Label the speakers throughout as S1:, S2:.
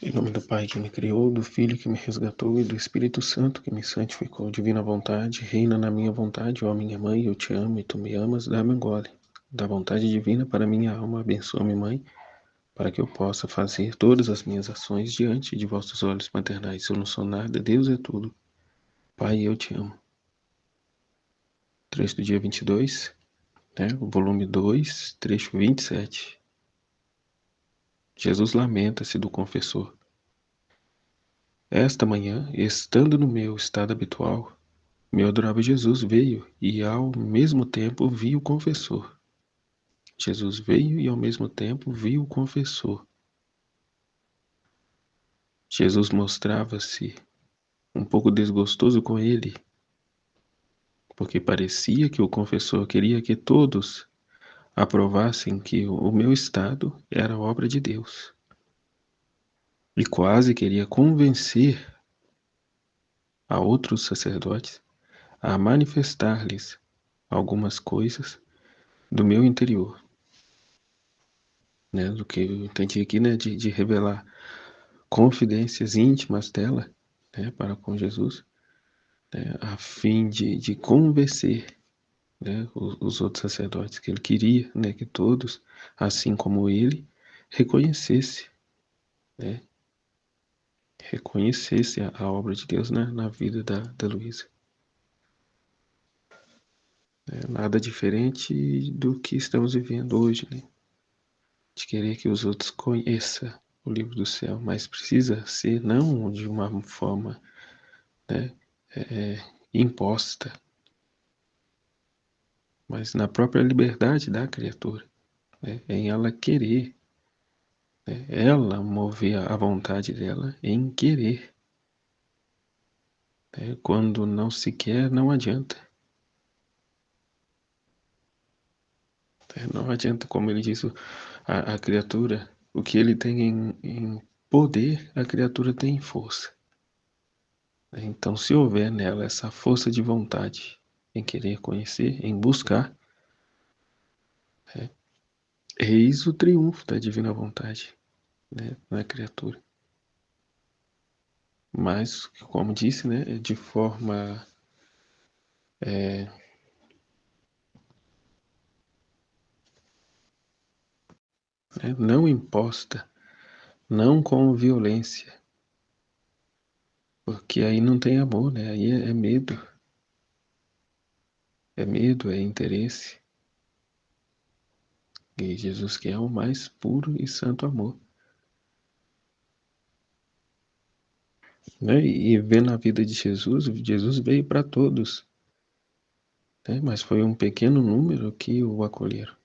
S1: Em nome do Pai que me criou, do Filho que me resgatou e do Espírito Santo que me santificou. Divina vontade, reina na minha vontade, ó minha mãe, eu te amo e tu me amas, dá-me um gole. Da vontade divina para minha alma, abençoa-me, mãe, para que eu possa fazer todas as minhas ações diante de vossos olhos maternais. Eu não sou nada, Deus é tudo. Pai, eu te amo. Trecho do dia 22, né? Volume 2, trecho 27. Jesus lamenta-se do confessor. Esta manhã, estando no meu estado habitual, meu adorável Jesus veio e ao mesmo tempo vi o confessor. Jesus veio e ao mesmo tempo vi o confessor. Jesus mostrava-se um pouco desgostoso com ele, porque parecia que o confessor queria que todos aprovassem que o meu estado era obra de Deus. E quase queria convencer a outros sacerdotes a manifestar-lhes algumas coisas do meu interior, né, do que eu entendi aqui, né, de revelar confidências íntimas dela, né, para com Jesus, né, a fim de convencer, né, os outros sacerdotes que ele queria, né, que todos, assim como ele, reconhecesse, né, reconhecesse a obra de Deus na vida da Luísa. Nada diferente do que estamos vivendo hoje, né, de querer que os outros conheçam o livro do céu, mas precisa ser não de uma forma, né, imposta, mas na própria liberdade da criatura, né, em ela querer, né, ela mover a vontade dela em querer, né, quando não se quer, não adianta. Não adianta, como ele diz, a criatura, o que ele tem em poder, a criatura tem em força. Então, se houver nela essa força de vontade em querer conhecer, em buscar, né, eis o triunfo da divina vontade, né, na criatura. Mas, como disse, né, de forma né, não imposta, não com violência, porque aí não tem amor, né? Aí é medo, é interesse. E Jesus quer o mais puro e santo amor, né? E vendo a vida de Jesus, Jesus veio para todos, né? Mas foi um pequeno número que o acolheram.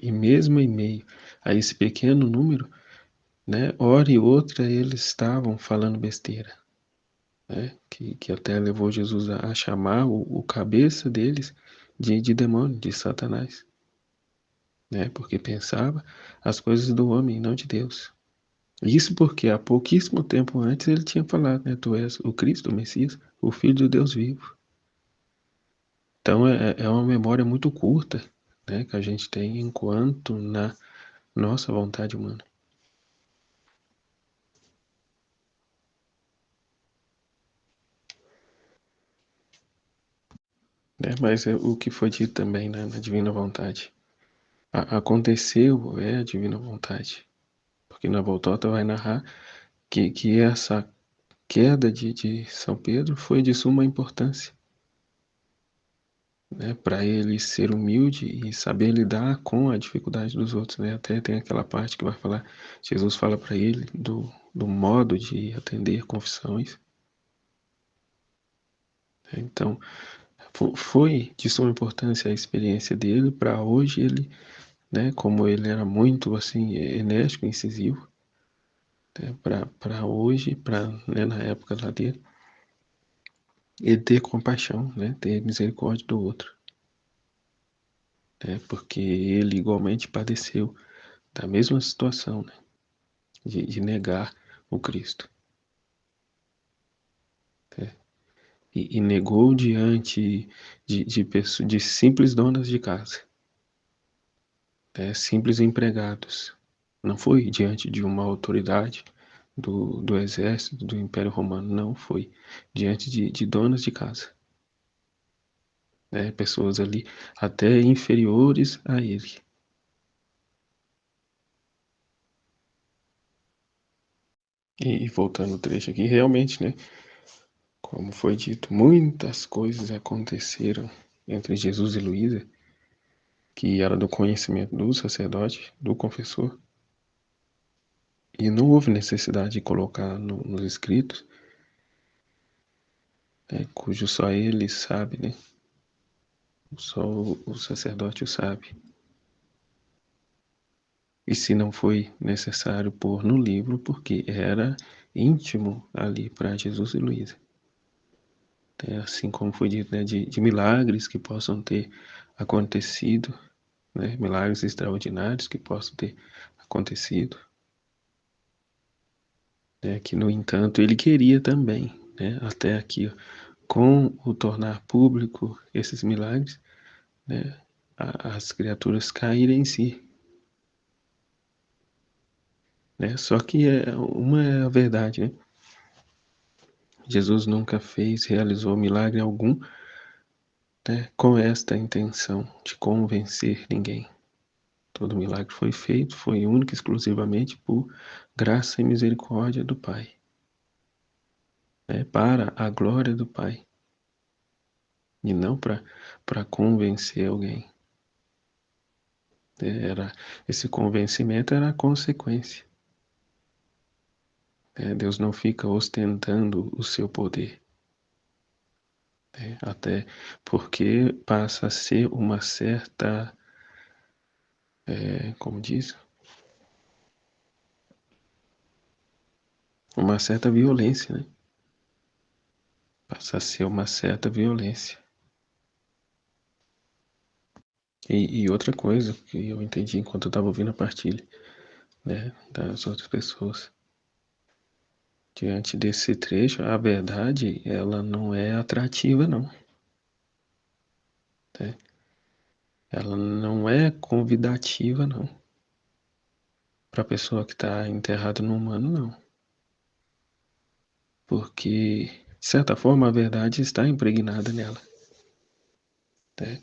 S1: E mesmo em meio a esse pequeno número, né, hora e outra eles estavam falando besteira, né, que até levou Jesus a chamar o cabeça deles de demônio, de Satanás, né, porque pensava as coisas do homem, não de Deus. Isso porque há pouquíssimo tempo antes ele tinha falado, né, tu és o Cristo, o Messias, o Filho de Deus vivo. Então é uma memória muito curta, né, que a gente tem enquanto na nossa vontade humana. Né, mas é o que foi dito também, né, na divina vontade. Aconteceu a divina vontade. Porque na Voltota vai narrar que essa queda de São Pedro foi de suma importância, né, para ele ser humilde e saber lidar com a dificuldade dos outros, né? Até tem aquela parte que vai falar, Jesus fala para ele do modo de atender confissões. Então, foi de suma importância a experiência dele para hoje ele, né, como ele era muito assim enérgico, incisivo, né, para hoje, né, na época lá dele, ele ter compaixão, né, ter misericórdia do outro, né, porque ele igualmente padeceu da mesma situação, né, de negar o Cristo, né, e negou diante de simples donas de casa, né, simples empregados, Não foi diante de uma autoridade do exército, do Império Romano, não foi diante de donas de casa, né? Pessoas ali até inferiores a ele. E voltando ao trecho aqui, realmente, né? Como foi dito, muitas coisas aconteceram entre Jesus e Luísa, que era do conhecimento do sacerdote, do confessor, e não houve necessidade de colocar nos escritos, né, cujo só ele sabe, né? Só o sacerdote o sabe. E se não foi necessário pôr no livro, porque era íntimo ali para Jesus e Luísa. Assim como foi dito, né, de milagres que possam ter acontecido, né, milagres extraordinários que possam ter acontecido, né, que no entanto ele queria também, né, até aqui, ó, com o tornar público esses milagres, né, as criaturas caírem em si, né, só que uma é a verdade, né, Jesus nunca realizou milagre algum, né, com esta intenção de convencer ninguém. Todo milagre foi feito, foi único e exclusivamente por graça e misericórdia do Pai, né, para a glória do Pai, e não para convencer alguém. Esse convencimento era a consequência. Deus não fica ostentando o seu poder, até porque passa a ser uma certa, como diz, uma certa violência, né? Passa a ser uma certa violência. E outra coisa que eu entendi enquanto eu estava ouvindo a partilha, né, das outras pessoas. Diante desse trecho, a verdade, ela não é atrativa, não. Né? Ela não é convidativa, não. Para a pessoa que está enterrada no humano, não. Porque, de certa forma, a verdade está impregnada nela. Né?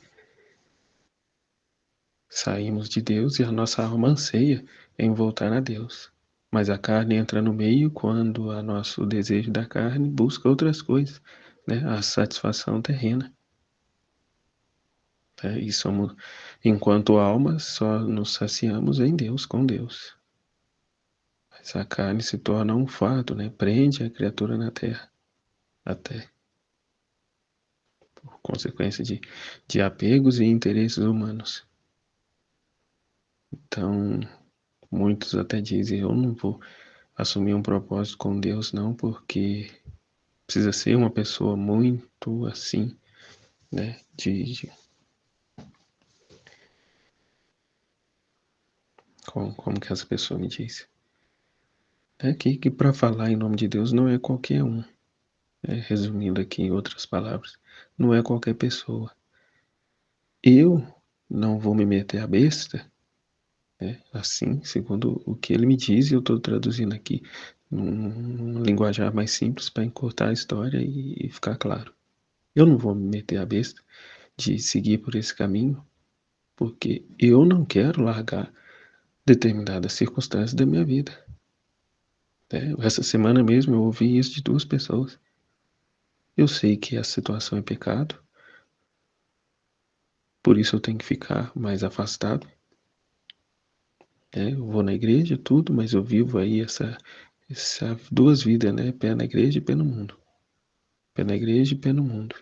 S1: Saímos de Deus e a nossa alma anseia em voltar a Deus. Mas a carne entra no meio quando o nosso desejo da carne busca outras coisas, né? A satisfação terrena. Né? E somos, enquanto almas, só nos saciamos em Deus, com Deus. Mas a carne se torna um fardo, né? Prende a criatura na terra, até por consequência de apegos e interesses humanos. Então, muitos até dizem, eu não vou assumir um propósito com Deus, não, porque precisa ser uma pessoa muito assim, né? Como que essa pessoa me disse? É que para falar em nome de Deus não é qualquer um. Resumindo aqui em outras palavras, não é qualquer pessoa. Eu não vou me meter a besta, né? Assim, segundo o que ele me diz, e eu estou traduzindo aqui num linguajar mais simples para encurtar a história e ficar claro. Eu não vou me meter a besta de seguir por esse caminho, porque eu não quero largar determinadas circunstâncias da minha vida. Essa semana mesmo eu ouvi isso de duas pessoas. Eu sei que a situação é pecado, por isso eu tenho que ficar mais afastado. Eu vou na igreja, tudo, mas eu vivo aí essa duas vidas, né? Pé na igreja e pé no mundo. Pé na igreja e pé no mundo.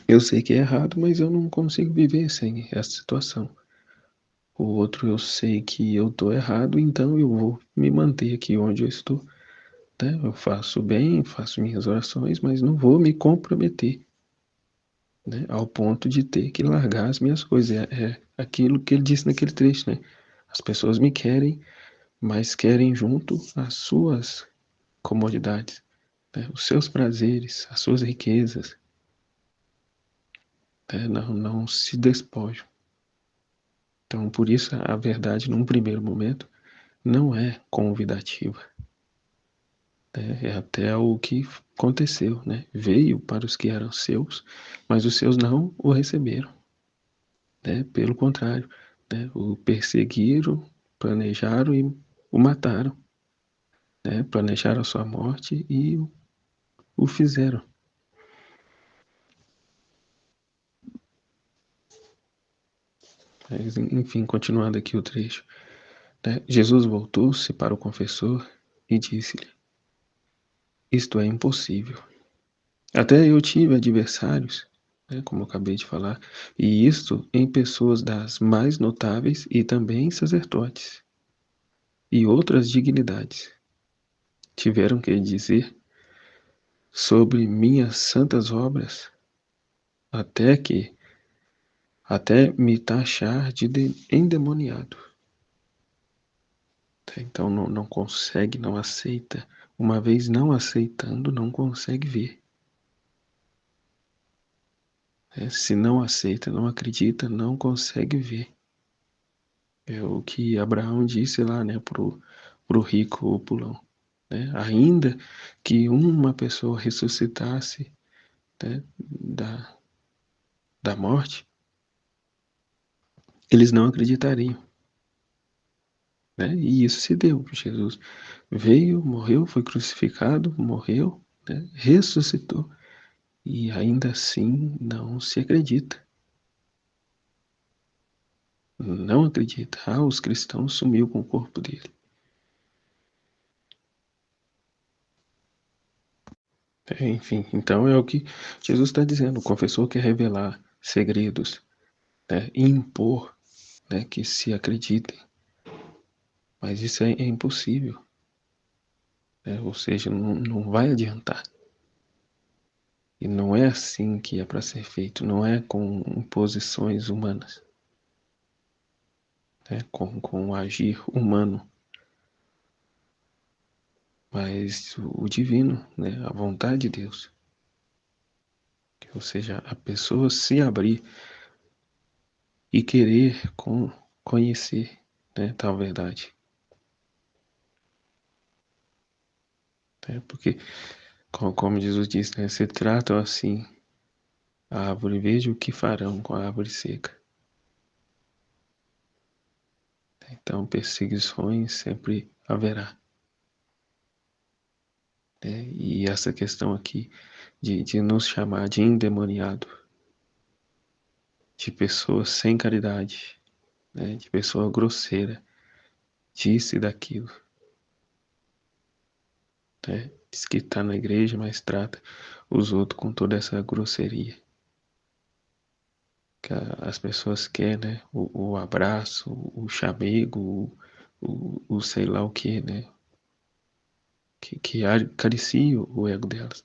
S1: Eu sei que é errado, mas eu não consigo viver sem essa situação. O outro eu sei que eu estou errado, então eu vou me manter aqui onde eu estou. Né? Eu faço bem, faço minhas orações, mas não vou me comprometer, né? Ao ponto de ter que largar as minhas coisas. É aquilo que ele disse naquele trecho, né? As pessoas me querem, mas querem junto as suas comodidades, né? Os seus prazeres, as suas riquezas, né? Não se despojam. Então, por isso, a verdade, num primeiro momento, não é convidativa. É até o que aconteceu, né? Veio para os que eram seus, mas os seus não o receberam. Né? Pelo contrário, né? O perseguiram, planejaram e o mataram. Né? Planejaram a sua morte e o fizeram. Mas, enfim, continuando aqui o trecho. Né? Jesus voltou-se para o confessor e disse-lhe: Isto é impossível. Até eu tive adversários, né, como eu acabei de falar, e isto em pessoas das mais notáveis e também sacerdotes e outras dignidades. Tiveram que dizer sobre minhas santas obras, até que até me taxar de endemoniado. Então não consegue, não aceita. Uma vez não aceitando, não consegue ver. Se não aceita, não acredita, não consegue ver. É o que Abraão disse lá, né, pro rico opulão. Né? Ainda que uma pessoa ressuscitasse, né, da morte, eles não acreditariam. Né? E isso se deu. Jesus veio, morreu, foi crucificado, morreu, né, ressuscitou. E ainda assim não se acredita. Não acredita. Ah, os cristãos sumiu com o corpo dele. Enfim, então é o que Jesus está dizendo. O confessor quer revelar segredos, né, e impor, né, que se acreditem. Mas isso é impossível. Né? Ou seja, não vai adiantar. E não é assim que é para ser feito. Não é com imposições humanas. Né? Com agir humano. Mas o divino, né? A vontade de Deus. Ou seja, a pessoa se abrir e querer conhecer, né, tal verdade. Né? Porque, como Jesus disse, né, se tratam assim a árvore verde, o que farão com a árvore seca? Então, perseguições sempre haverá. Né? E essa questão aqui de nos chamar de endemoniado, de pessoa sem caridade, né? De pessoa grosseira, disse daquilo. Né? Diz que está na igreja, mas trata os outros com toda essa grosseria. Que as pessoas querem, né? O abraço, o chamego, o sei lá o que, né? Que acaricia o ego delas.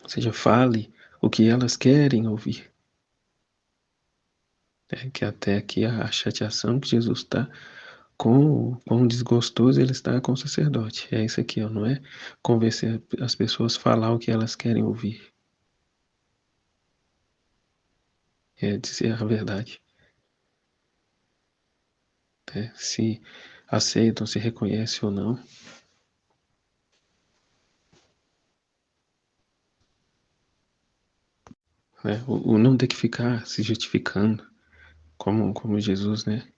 S1: Ou seja, fale o que elas querem ouvir. Que até aqui a chateação que Jesus está com o desgostoso, ele está com o sacerdote. É isso aqui, ó, não é convencer as pessoas a falar o que elas querem ouvir. É dizer a verdade. Se aceitam, se reconhecem ou não. Né? O não ter que ficar se justificando, como Jesus, né?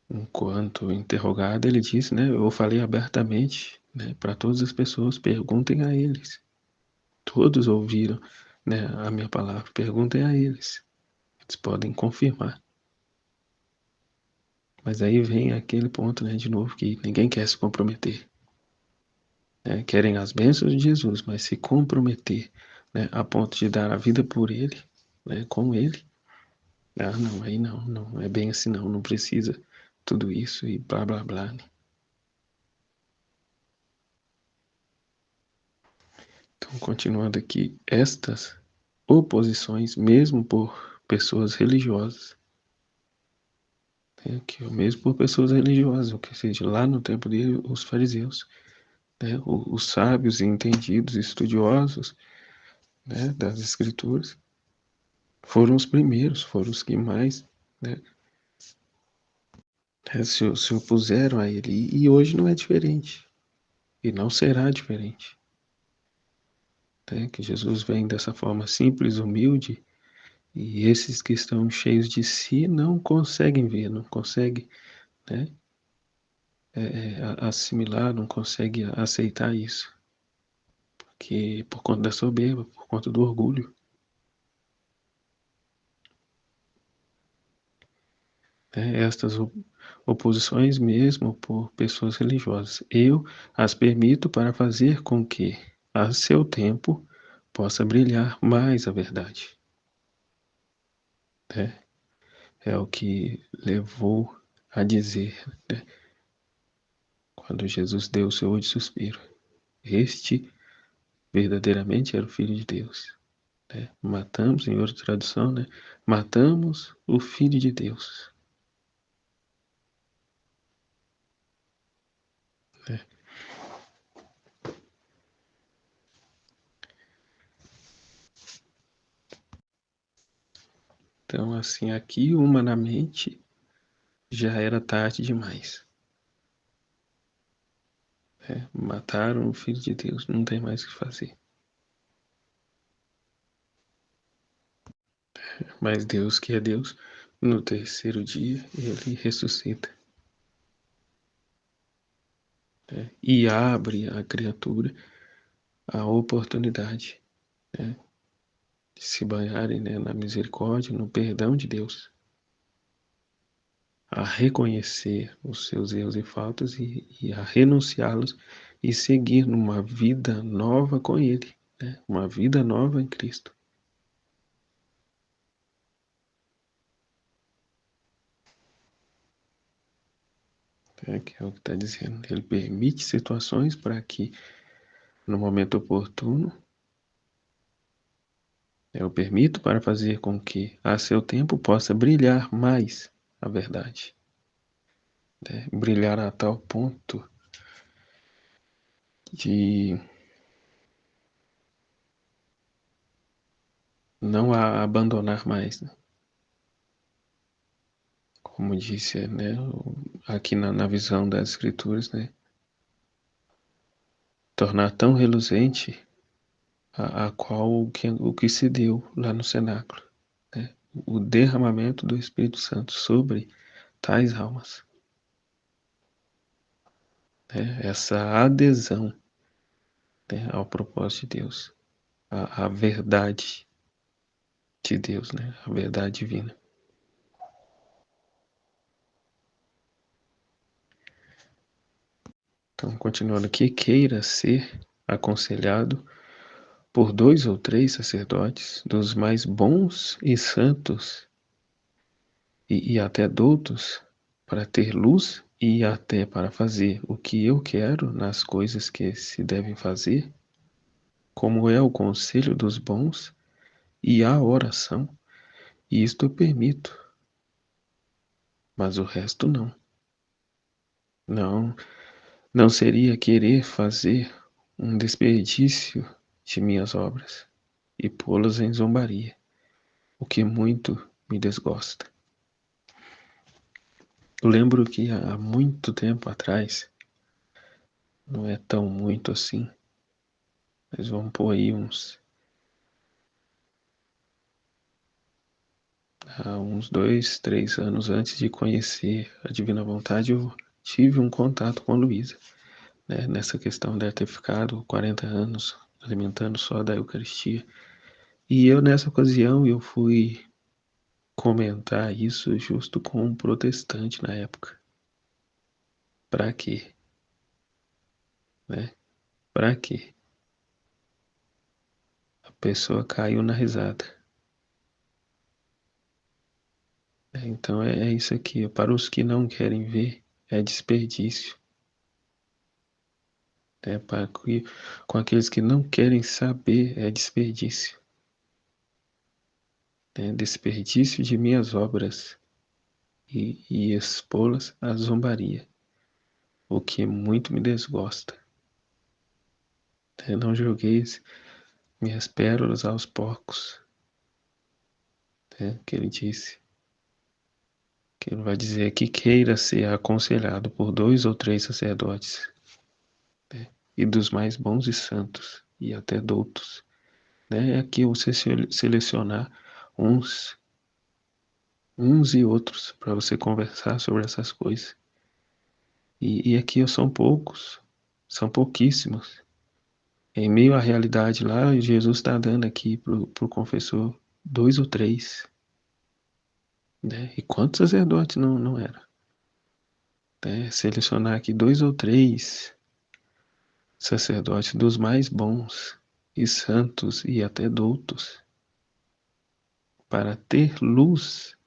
S1: Enquanto interrogado, ele disse, né? Eu falei abertamente, né, para todas as pessoas, perguntem a eles. Todos ouviram, né, a minha palavra, perguntem a eles. Eles podem confirmar. Mas aí vem aquele ponto, né, de novo, que ninguém quer se comprometer. Né? Querem as bênçãos de Jesus, mas se comprometer, né, a ponto de dar a vida por ele, né, com ele. Ah, não, aí não é bem assim não precisa tudo isso e blá blá blá. Né? Então, continuando aqui, estas oposições, mesmo por pessoas religiosas, né, que mesmo por pessoas religiosas, ou seja, lá no tempo dele, os fariseus, né, os sábios e entendidos, estudiosos, né, das escrituras, foram os primeiros, foram os que mais, né, se opuseram a ele. E hoje não é diferente. E não será diferente. Né? Que Jesus vem dessa forma simples, humilde, e esses que estão cheios de si não conseguem ver, não conseguem, né, assimilar, não conseguem aceitar isso. Porque por conta da soberba, por conta do orgulho. Né? Estas oposições mesmo por pessoas religiosas. Eu as permito para fazer com que, a seu tempo, possa brilhar mais a verdade. Né? É o que levou a dizer, né, quando Jesus deu o seu último suspiro. Este verdadeiramente era o Filho de Deus. Né? Matamos, em outra tradução, né? Matamos o Filho de Deus. Né? Então, assim, aqui humanamente já era tarde demais. Né? Mataram o Filho de Deus, não tem mais o que fazer. Mas Deus, que é Deus, no terceiro dia ele ressuscita. Né? E abre à criatura a oportunidade, né, de se banharem, né, na misericórdia, no perdão de Deus, a reconhecer os seus erros e faltas e a renunciá-los e seguir numa vida nova com Ele, né? Uma vida nova em Cristo. Né? Que é o que está dizendo. Ele permite situações para que, no momento oportuno, eu permito para fazer com que, a seu tempo, possa brilhar mais a verdade. Né? Brilhar a tal ponto de não a abandonar mais, né? Como disse, né, aqui na visão das escrituras, né, tornar tão reluzente a qual o que se deu lá no cenáculo, né, o derramamento do Espírito Santo sobre tais almas, né, essa adesão, né, ao propósito de Deus, a verdade de Deus, né, a verdade divina. Então, continuando aqui, queira ser aconselhado por 2 ou 3 sacerdotes dos mais bons e santos e até doutos, para ter luz e até para fazer o que eu quero nas coisas que se devem fazer, como é o conselho dos bons e a oração, e isto eu permito, mas o resto não. Não, não seria querer fazer um desperdício de minhas obras e pô-las em zombaria, o que muito me desgosta. Eu lembro que há muito tempo atrás, não é tão muito assim, mas vamos pôr aí há uns 2, 3 anos antes de conhecer a Divina Vontade, eu tive um contato com a Luísa, né, nessa questão dela ter ficado 40 anos alimentando só da Eucaristia. E eu, nessa ocasião, eu fui comentar isso justo com um protestante na época. Pra quê? Né? Pra quê? A pessoa caiu na risada. Então é isso aqui. Para os que não querem ver, é desperdício. Para com aqueles que não querem saber, é desperdício. Desperdício de minhas obras e expô-las à zombaria, o que muito me desgosta. Não jogueis minhas pérolas aos porcos. que ele disse, que ele vai dizer que queira ser aconselhado por 2 ou 3 sacerdotes, né, e dos mais bons e santos, e até doutos. Né? É aqui você selecionar uns, uns e outros para você conversar sobre essas coisas. E aqui são pouquíssimos. Em meio à realidade lá, Jesus está dando aqui pro confessor 2 ou 3. Né? E quantos sacerdotes não era? Né? Selecionar aqui 2 ou 3 sacerdotes dos mais bons e santos e até doutos, para ter luz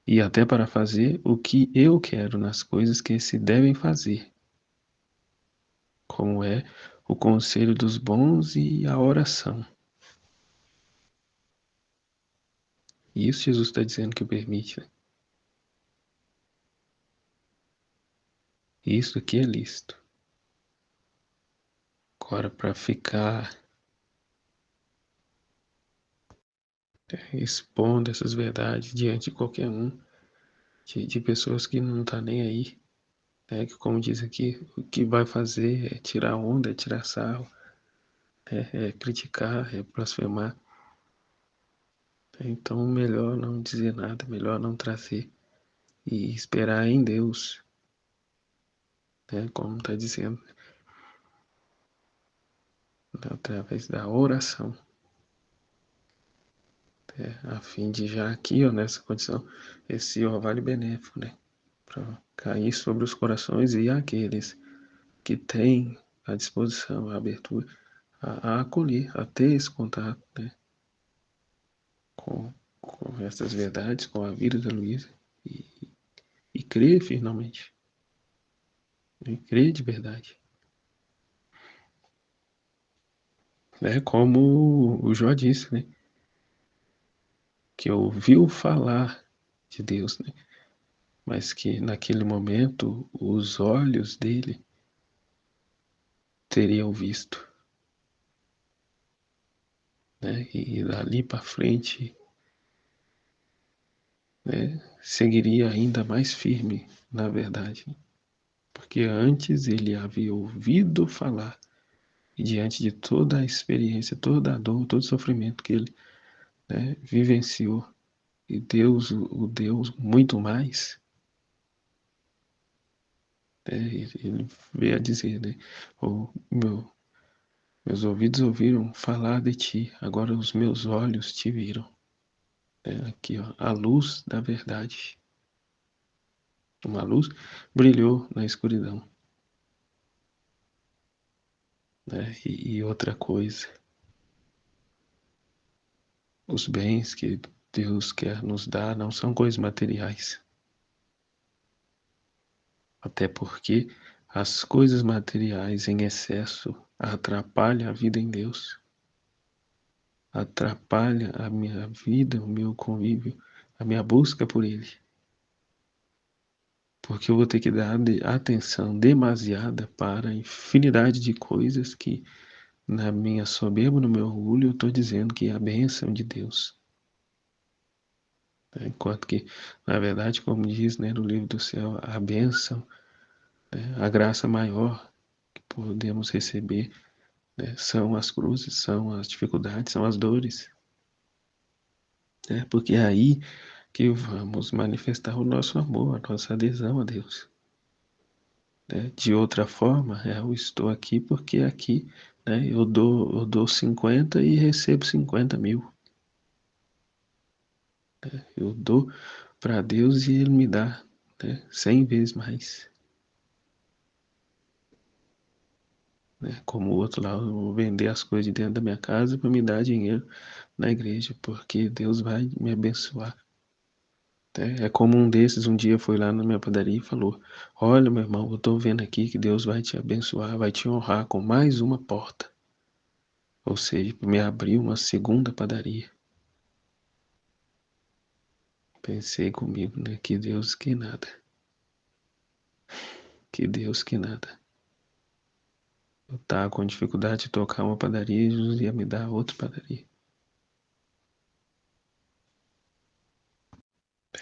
S1: e até para fazer o que eu quero nas coisas que se devem fazer, como é o conselho dos bons e a oração. E isso Jesus está dizendo que o permite. Né? Isso aqui é lícito. Agora, para ficar expondo essas verdades diante de qualquer um, de pessoas que não tá nem aí, né? Que, como diz aqui, o que vai fazer é tirar onda, é tirar sarro, é criticar, é blasfemar. Então, melhor não dizer nada, melhor não trazer e esperar em Deus, né? Como está dizendo, através da oração, a fim de já aqui, ó, nessa condição, esse orvalho benéfico, né? Para cair sobre os corações e aqueles que têm a disposição, a abertura, a acolher, a ter esse contato, né? Com essas verdades, com a vida da Luísa e crer finalmente, né? Crer de verdade. Né? Como o Jó disse, né? Que ouviu falar de Deus, né? Mas que naquele momento os olhos dele teriam visto, né? E dali para frente, né? Seguiria ainda mais firme na verdade, né? Porque antes ele havia ouvido falar e diante de toda a experiência, toda a dor, todo o sofrimento que ele, né, vivenciou, e Deus o deu muito mais, né? Ele veio a dizer, né? O meus ouvidos ouviram falar de ti, agora os meus olhos te viram. Aqui, ó, a luz da verdade. Uma luz brilhou na escuridão. Né? E outra coisa, os bens que Deus quer nos dar não são coisas materiais. Até porque as coisas materiais em excesso atrapalham a vida em Deus. Atrapalha a minha vida, o meu convívio, a minha busca por Ele. Porque eu vou ter que dar atenção demasiada para a infinidade de coisas que, na minha soberba, no meu orgulho, eu estou dizendo que é a bênção de Deus. Enquanto que, na verdade, como diz, né, no livro do céu, a bênção, né, a graça maior que podemos receber, né, são as cruzes, são as dificuldades, são as dores. Né, porque é aí que vamos manifestar o nosso amor, a nossa adesão a Deus. Né? De outra forma, eu estou aqui porque aqui, né, eu dou 50 e recebo 50 mil. Né? Eu dou para Deus e Ele me dá, né, 100 vezes mais. Né? Como o outro lá, eu vou vender as coisas de dentro da minha casa para me dar dinheiro na igreja, porque Deus vai me abençoar. É como um desses um dia foi lá na minha padaria e falou: Olha, meu irmão, eu estou vendo aqui que Deus vai te abençoar, vai te honrar com mais uma porta. Ou seja, me abriu uma segunda padaria. Pensei comigo, né? Que Deus que nada. Que Deus que nada. Eu tava com dificuldade de tocar uma padaria e Jesus ia me dar outra padaria.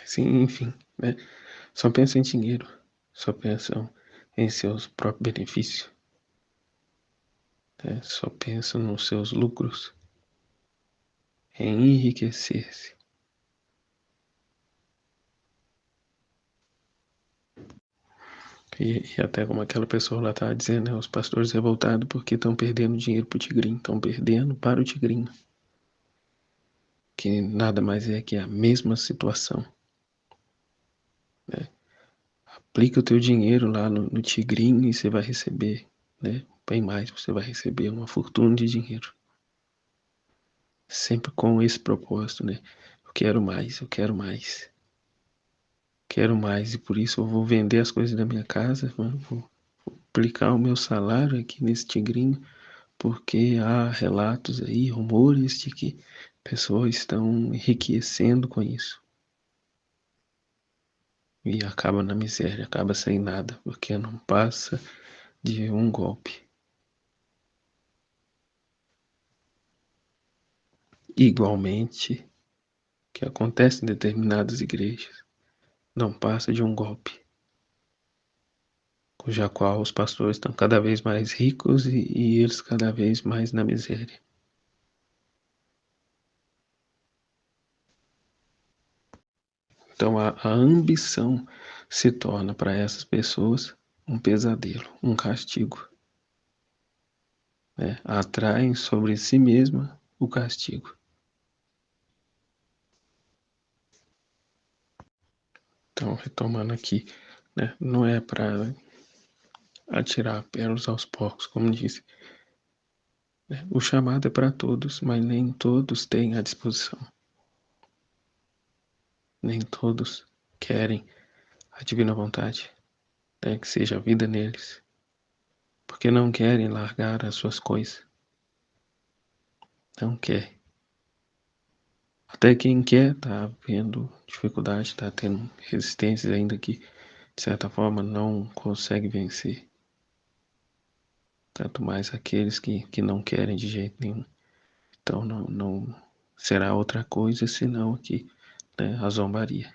S1: sim, enfim, né? Só pensam em dinheiro, só pensam em seus próprios benefícios, né? Só pensam nos seus lucros, em enriquecer-se. E até como aquela pessoa lá estava dizendo, né, os pastores revoltados porque estão perdendo dinheiro para o tigrinho, estão perdendo para o tigrinho, que nada mais é que a mesma situação, né? Aplica o teu dinheiro lá no tigrinho e você vai receber, né, bem mais, você vai receber uma fortuna de dinheiro. Sempre com esse propósito, né? Eu quero mais, eu quero mais. Quero mais e por isso eu vou vender as coisas da minha casa, vou aplicar o meu salário aqui nesse tigrinho, porque há relatos aí, rumores de que pessoas estão enriquecendo com isso. E acaba na miséria, acaba sem nada, porque não passa de um golpe. Igualmente, que acontece em determinadas igrejas, não passa de um golpe, cuja qual os pastores estão cada vez mais ricos e eles cada vez mais na miséria. Então a ambição se torna para essas pessoas um pesadelo, um castigo, né? Atraem sobre si mesma o castigo. Então, retomando aqui, né? Não é para atirar pérolas aos porcos, como disse, né? O chamado é para todos, mas nem todos têm à disposição. Nem todos querem a divina vontade, né? Que seja a vida neles, porque não querem largar as suas coisas. Não quer. Até quem quer tá vendo dificuldade, tá tendo resistências ainda que, de certa forma, não consegue vencer. Tanto mais aqueles que não querem de jeito nenhum. Então não será outra coisa senão aqui, né, a zombaria.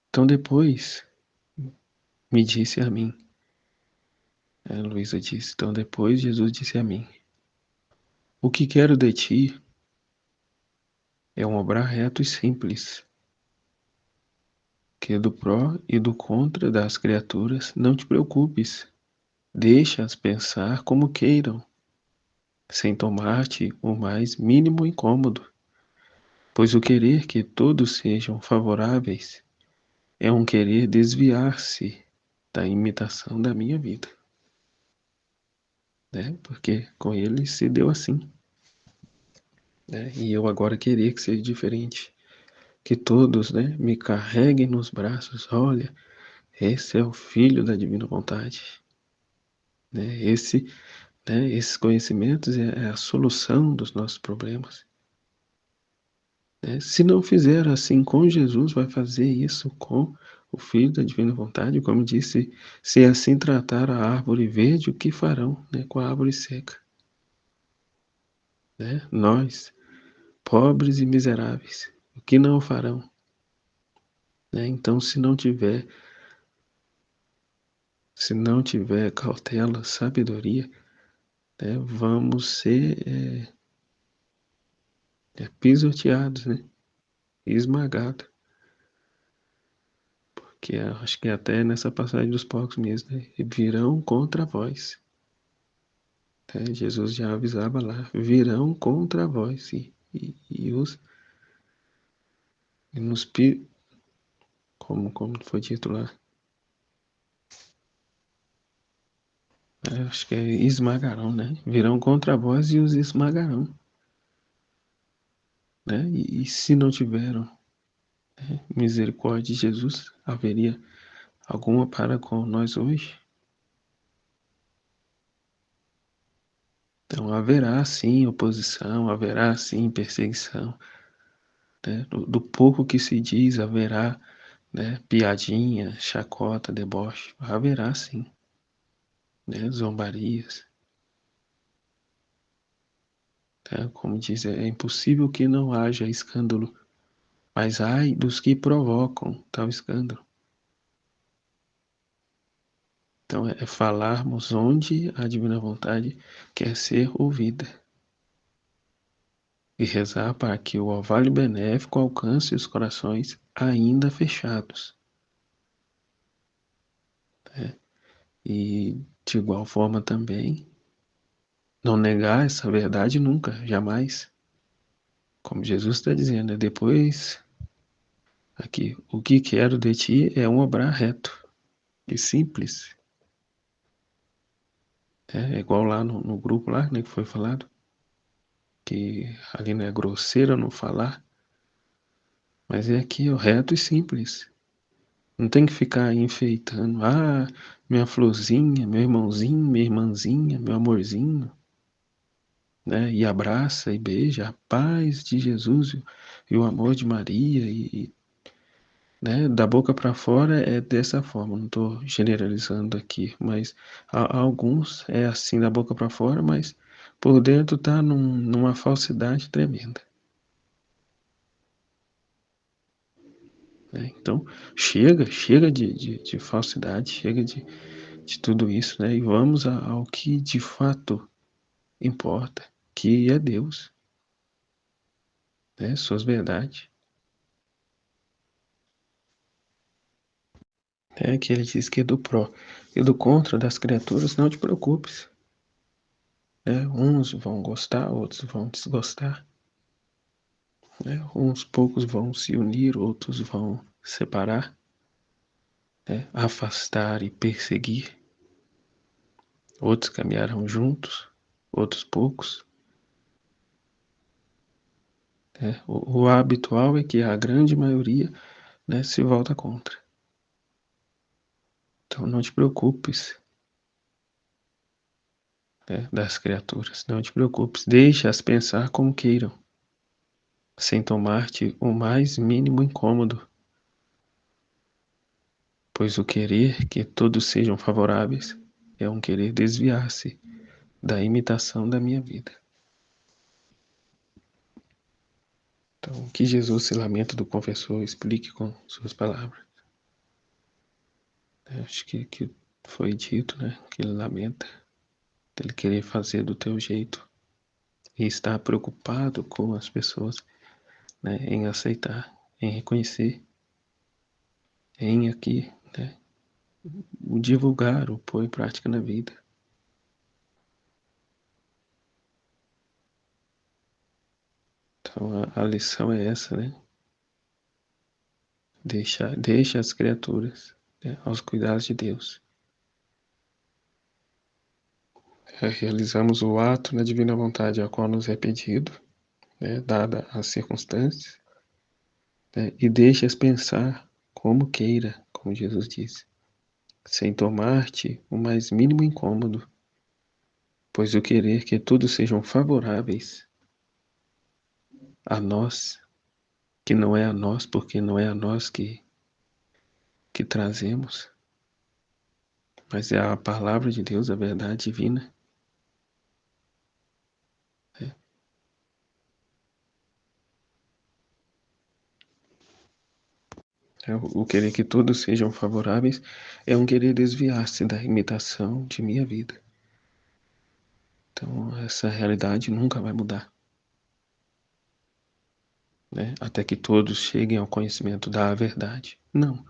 S1: Então depois me disse a mim, Luísa disse, então depois Jesus disse a mim, o que quero de ti é um obrar reto e simples, que do pró e do contra das criaturas não te preocupes, deixa-as pensar como queiram, sem tomar-te o mais mínimo incômodo, pois o querer que todos sejam favoráveis é um querer desviar-se da imitação da minha vida, né? Porque com ele se deu assim, né? E eu agora queria que seja diferente, que todos, né, me carreguem nos braços, olha, esse é o Filho da Divina Vontade, né? Esses conhecimentos é a solução dos nossos problemas. Né? Se não fizer assim com Jesus, vai fazer isso com o Filho da Divina Vontade, como disse, se assim tratar a árvore verde, o que farão, né, com a árvore seca? Né? Nós, pobres e miseráveis, o que não farão? Né? Então, se não tiver cautela, sabedoria, né, vamos ser pisoteados, né, esmagados. Que acho que até nessa passagem dos porcos mesmo, né? Virão contra vós. Né? Jesus já avisava lá, virão contra vós. E nos como foi dito lá, acho que é esmagarão, né? Virão contra vós e os esmagarão. Né? E se não tiveram, né, misericórdia de Jesus, haveria alguma para com nós hoje? Então haverá sim oposição, haverá sim perseguição, né? Do pouco que se diz, haverá, né, piadinha, chacota, deboche, haverá sim, né, zombarias, tá? Como diz, é impossível que não haja escândalo, Mas ai dos que provocam tal escândalo. Então é falarmos onde a divina vontade quer ser ouvida. E rezar para que o orvalho benéfico alcance os corações ainda fechados. Né? E de igual forma também, não negar essa verdade nunca, jamais. Como Jesus está dizendo, depois, aqui, o que quero de ti é um obrar reto e simples. É igual lá no grupo lá, né, que foi falado, que ali não é grosseira no falar, mas é aqui, ó, reto e simples. Não tem que ficar enfeitando. Ah, minha florzinha, meu irmãozinho, minha irmãzinha, meu amorzinho. Né? E abraça e beija a paz de Jesus e o amor de Maria. Né? Da boca para fora é dessa forma. Não estou generalizando aqui, mas alguns é assim da boca para fora, mas por dentro está numa falsidade tremenda. Né? Então, chega de falsidade, chega de tudo isso, né? E vamos ao que de fato importa, que é Deus, né? Suas verdades. É que ele diz que é do pró e do contra das criaturas, não te preocupes. Né? Uns vão gostar, outros vão desgostar. Né? Uns poucos vão se unir, outros vão separar, né? Afastar e perseguir. Outros caminharão juntos, outros poucos. Né? O habitual é que a grande maioria, né, se volta contra. Então não te preocupes, né, das criaturas, não te preocupes, deixa-as pensar como queiram, sem tomar-te o mais mínimo incômodo, pois o querer que todos sejam favoráveis é um querer desviar-se da imitação da minha vida. Então, que Jesus se lamenta do confessor, explique com suas palavras. Acho que foi dito, né, que ele lamenta dele querer fazer do teu jeito e estar preocupado com as pessoas, né, em aceitar, em reconhecer, em aqui, né, o divulgar, o pôr em prática na vida. Então a lição é essa, né? Deixa as criaturas, né, aos cuidados de Deus. Realizamos o ato na divina vontade a qual nos é pedido, né, dada as circunstâncias, né, e deixas pensar como queira, como Jesus disse, sem tomar-te o mais mínimo incômodo, pois o querer que todos sejam favoráveis a nós, que não é a nós, porque não é a nós que trazemos, mas é a palavra de Deus, a verdade divina. Né? O querer que todos sejam favoráveis é um querer desviar-se da imitação de minha vida. Então, essa realidade nunca vai mudar. Né? Até que todos cheguem ao conhecimento da verdade. Não,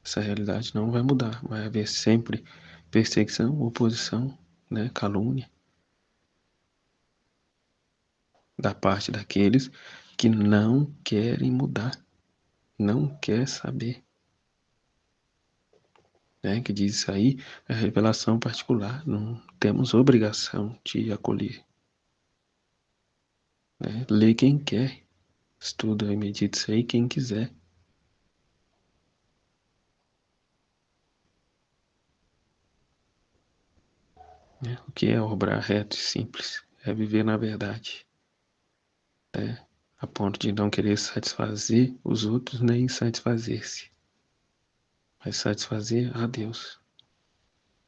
S1: essa realidade não vai mudar. Vai haver sempre perseguição, oposição, né? Calúnia da parte daqueles que não querem mudar, não quer saber. Né? Que diz isso aí, é revelação particular, não temos obrigação de acolher. Né? Lê quem quer, estuda e medita isso aí quem quiser. Né? O que é obrar reto e simples? É viver na verdade. Né? A ponto de não querer satisfazer os outros nem satisfazer-se, mas satisfazer a Deus,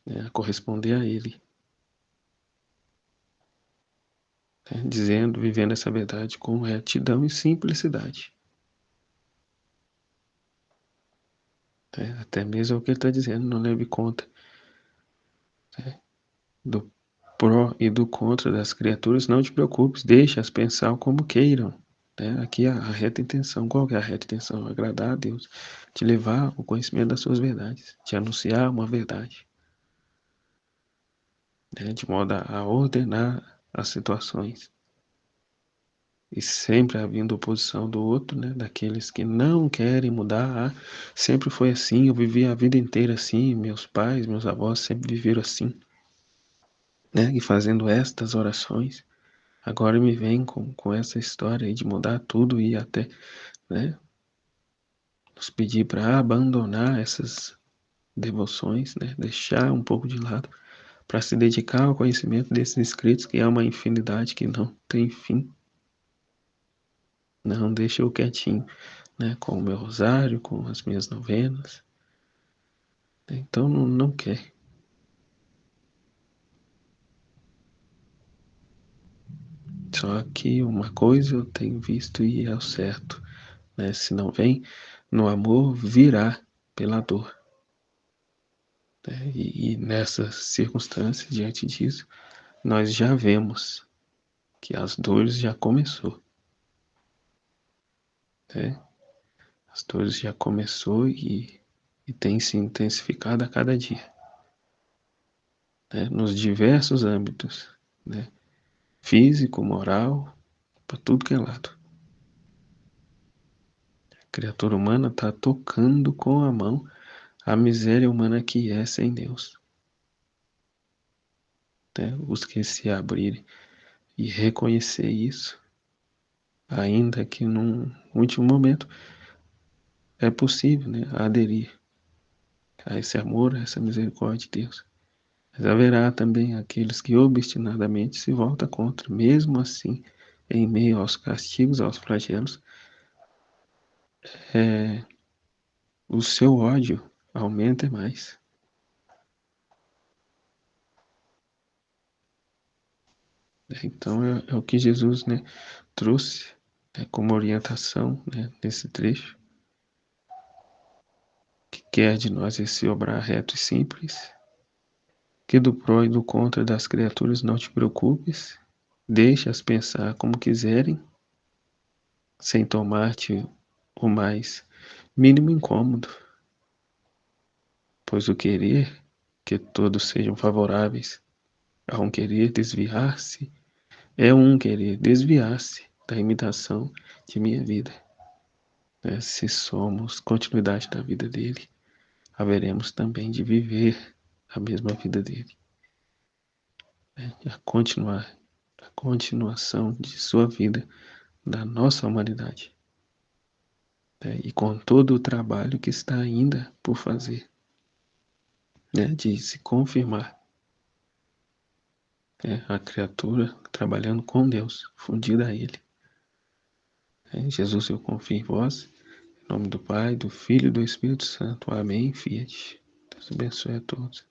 S1: né? Corresponder a Ele, né? Dizendo, vivendo essa verdade com retidão e simplicidade. Até mesmo é o que ele está dizendo, não leve conta, né, do pró e do contra das criaturas, não te preocupes, deixa-as pensar como queiram. Aqui a reta intenção, qual que é a reta intenção? Agradar a Deus, te levar ao conhecimento das suas verdades, te anunciar uma verdade, de modo a ordenar as situações. E sempre havendo oposição do outro, daqueles que não querem mudar. Sempre foi assim, eu vivi a vida inteira assim, meus pais, meus avós sempre viveram assim, e fazendo estas orações. Agora me vem com essa história aí de mudar tudo e até, nos pedir para abandonar essas devoções, deixar um pouco de lado para se dedicar ao conhecimento desses escritos, que é uma infinidade que não tem fim. Não deixa eu quietinho, com o meu rosário, com as minhas novenas. Então não quer. Só que uma coisa eu tenho visto e é o certo, se não vem no amor, virá pela dor. E nessas circunstâncias, diante disso, nós já vemos que as dores já começou. As dores já começou e tem se intensificado a cada dia. Nos diversos âmbitos. Físico, moral, para tudo que é lado. A criatura humana está tocando com a mão a miséria humana que é sem Deus. Os que se abrirem e reconhecer isso, ainda que num último momento, é possível aderir a esse amor, a essa misericórdia de Deus. Mas haverá também aqueles que obstinadamente se voltam contra, mesmo assim, em meio aos castigos, aos flagelos, o seu ódio aumenta mais. Então é o que Jesus trouxe como orientação nesse trecho, que quer de nós esse obrar reto e simples, que do pró e do contra das criaturas não te preocupes, deixa-as pensar como quiserem, sem tomar-te o mais mínimo incômodo, pois o querer que todos sejam favoráveis a um querer desviar-se é um querer desviar-se da imitação de minha vida. Se somos continuidade da vida dele, haveremos também de viver a mesma vida dele. A continuação de sua vida, da nossa humanidade. E com todo o trabalho que está ainda por fazer, de se confirmar a criatura trabalhando com Deus, fundida a Ele. Jesus, eu confio em vós, em nome do Pai, do Filho e do Espírito Santo. Amém. Fiat. Deus abençoe a todos.